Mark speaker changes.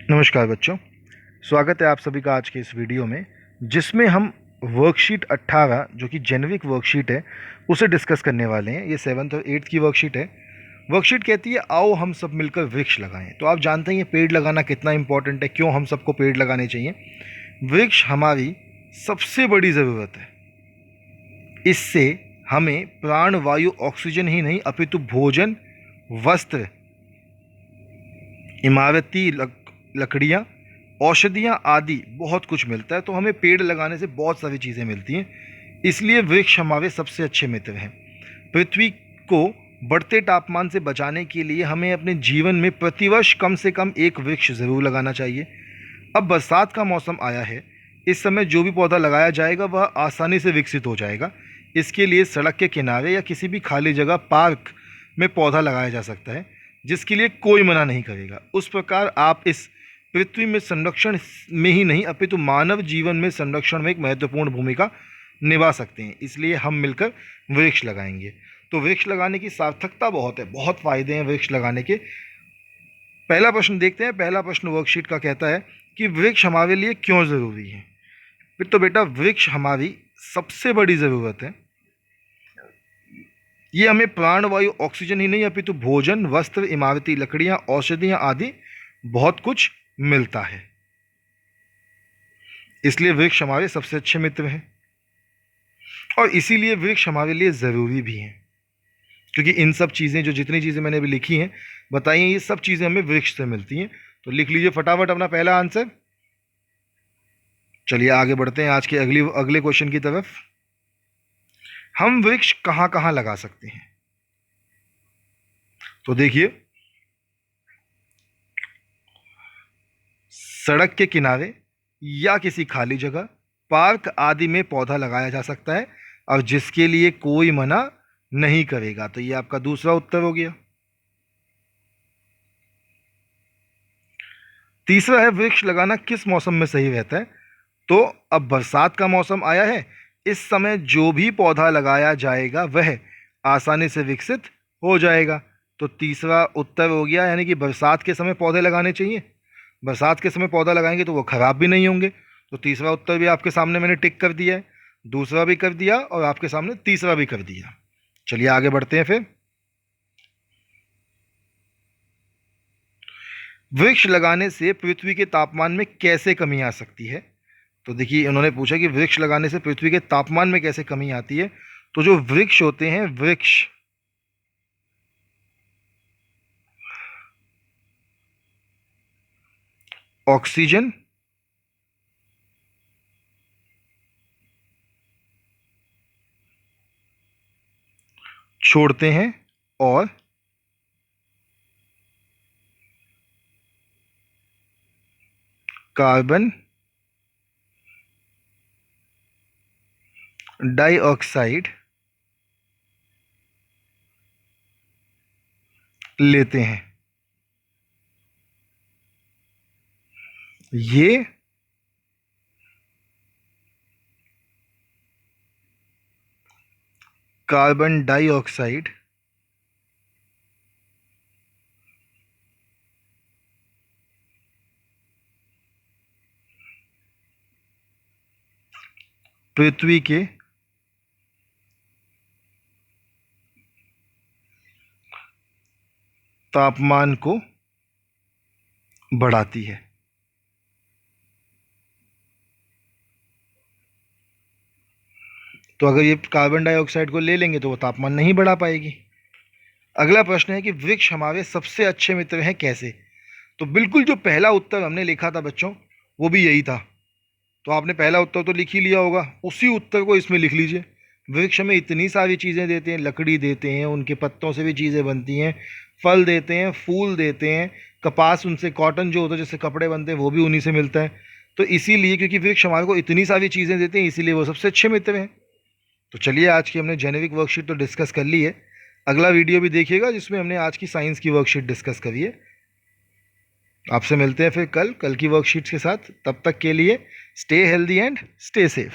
Speaker 1: नमस्कार बच्चों, स्वागत है आप सभी का आज के इस वीडियो में, जिसमें हम वर्कशीट 18 जो कि जेनेरिक वर्कशीट है उसे डिस्कस करने वाले हैं। ये 7th और 8th की वर्कशीट है। वर्कशीट कहती है आओ हम सब मिलकर वृक्ष लगाएं। तो आप जानते हैं ये पेड़ लगाना कितना इंपॉर्टेंट है, क्यों हम सबको पेड़ लगाने चाहिए। वृक्ष हमारी सबसे बड़ी ज़रूरत है। इससे हमें प्राण वायु ऑक्सीजन ही नहीं अपितु भोजन, वस्त्र, इमारती लकड़ियाँ, औषधियाँ आदि बहुत कुछ मिलता है। तो हमें पेड़ लगाने से बहुत सारी चीज़ें मिलती हैं। इसलिए वृक्ष हमारे सबसे अच्छे मित्र हैं। पृथ्वी को बढ़ते तापमान से बचाने के लिए हमें अपने जीवन में प्रतिवर्ष कम से कम एक वृक्ष ज़रूर लगाना चाहिए। अब बरसात का मौसम आया है। इस समय जो भी पौधा लगाया जाएगा वह आसानी से विकसित हो जाएगा। इसके लिए सड़क के किनारे या किसी भी खाली जगह, पार्क में पौधा लगाया जा सकता है, जिसके लिए कोई मना नहीं करेगा। उस प्रकार आप इस पृथ्वी में संरक्षण में ही नहीं अपितु मानव जीवन में संरक्षण में एक महत्वपूर्ण भूमिका निभा सकते हैं। इसलिए हम मिलकर वृक्ष लगाएंगे। तो वृक्ष लगाने की सार्थकता बहुत है, बहुत फ़ायदे हैं वृक्ष लगाने के। पहला प्रश्न देखते हैं। पहला प्रश्न वर्कशीट का कहता है कि वृक्ष हमारे लिए क्यों ज़रूरी है। फिर तो बेटा वृक्ष हमारी सबसे बड़ी ज़रूरत है। ये हमें प्राण वायु ऑक्सीजन ही नहीं अपितु भोजन, वस्त्र, इमारती लकड़ियाँ, औषधियाँ आदि बहुत कुछ मिलता है। इसलिए वृक्ष हमारे सबसे अच्छे मित्र हैं और इसीलिए वृक्ष हमारे लिए ज़रूरी भी हैं, क्योंकि इन सब चीज़ें, जो जितनी चीज़ें मैंने अभी लिखी हैं, बताइए, ये सब चीज़ें हमें वृक्ष से मिलती हैं। तो लिख लीजिए फटाफट अपना पहला आंसर। चलिए आगे बढ़ते हैं आज के अगले क्वेश्चन की तरफ। हम वृक्ष कहाँ कहाँ लगा सकते हैं। तो देखिए, सड़क के किनारे या किसी खाली जगह, पार्क आदि में पौधा लगाया जा सकता है और जिसके लिए कोई मना नहीं करेगा। तो ये आपका दूसरा उत्तर हो गया। तीसरा है वृक्ष लगाना किस मौसम में सही रहता है। तो अब बरसात का मौसम आया है। इस समय जो भी पौधा लगाया जाएगा वह आसानी से विकसित हो जाएगा। तो तीसरा उत्तर हो गया, यानी कि बरसात के समय पौधे लगाने चाहिए। बरसात के समय पौधा लगाएंगे तो वो ख़राब भी नहीं होंगे। तो तीसरा उत्तर भी आपके सामने मैंने टिक कर दिया है, दूसरा भी कर दिया और आपके सामने तीसरा भी कर दिया। चलिए आगे बढ़ते हैं फिर। वृक्ष लगाने से पृथ्वी के तापमान में कैसे कमी आ सकती है। तो देखिए, उन्होंने पूछा कि वृक्ष लगाने से पृथ्वी के तापमान में कैसे कमी आती है। तो जो वृक्ष होते हैं, वृक्ष ऑक्सीजन छोड़ते हैं और कार्बन डाइऑक्साइड लेते हैं। ये कार्बन डाइऑक्साइड पृथ्वी के तापमान को बढ़ाती है। तो अगर ये कार्बन डाइऑक्साइड को ले लेंगे तो वो तापमान नहीं बढ़ा पाएगी। अगला प्रश्न है कि वृक्ष हमारे सबसे अच्छे मित्र हैं कैसे। तो बिल्कुल जो पहला उत्तर हमने लिखा था बच्चों, वो भी यही था। तो आपने पहला उत्तर तो लिख ही लिया होगा, उसी उत्तर को इसमें लिख लीजिए। वृक्ष हमें इतनी सारी चीज़ें देते हैं, लकड़ी देते हैं, उनके पत्तों से भी चीज़ें बनती हैं, फल देते हैं, फूल देते हैं, कपास, उनसे कॉटन जो होता है जिससे कपड़े बनते हैं वो भी उन्हीं से मिलता है। तो इसीलिए, क्योंकि वृक्ष हमारे को इतनी सारी चीज़ें देते हैं, इसीलिए वो सबसे अच्छे मित्र हैं। तो चलिए, आज की हमने जेनेरिक वर्कशीट तो डिस्कस कर ली है। अगला वीडियो भी देखिएगा जिसमें हमने आज की साइंस की वर्कशीट डिस्कस करी है। आपसे मिलते हैं फिर कल की वर्कशीट्स के साथ। तब तक के लिए stay healthy and stay safe.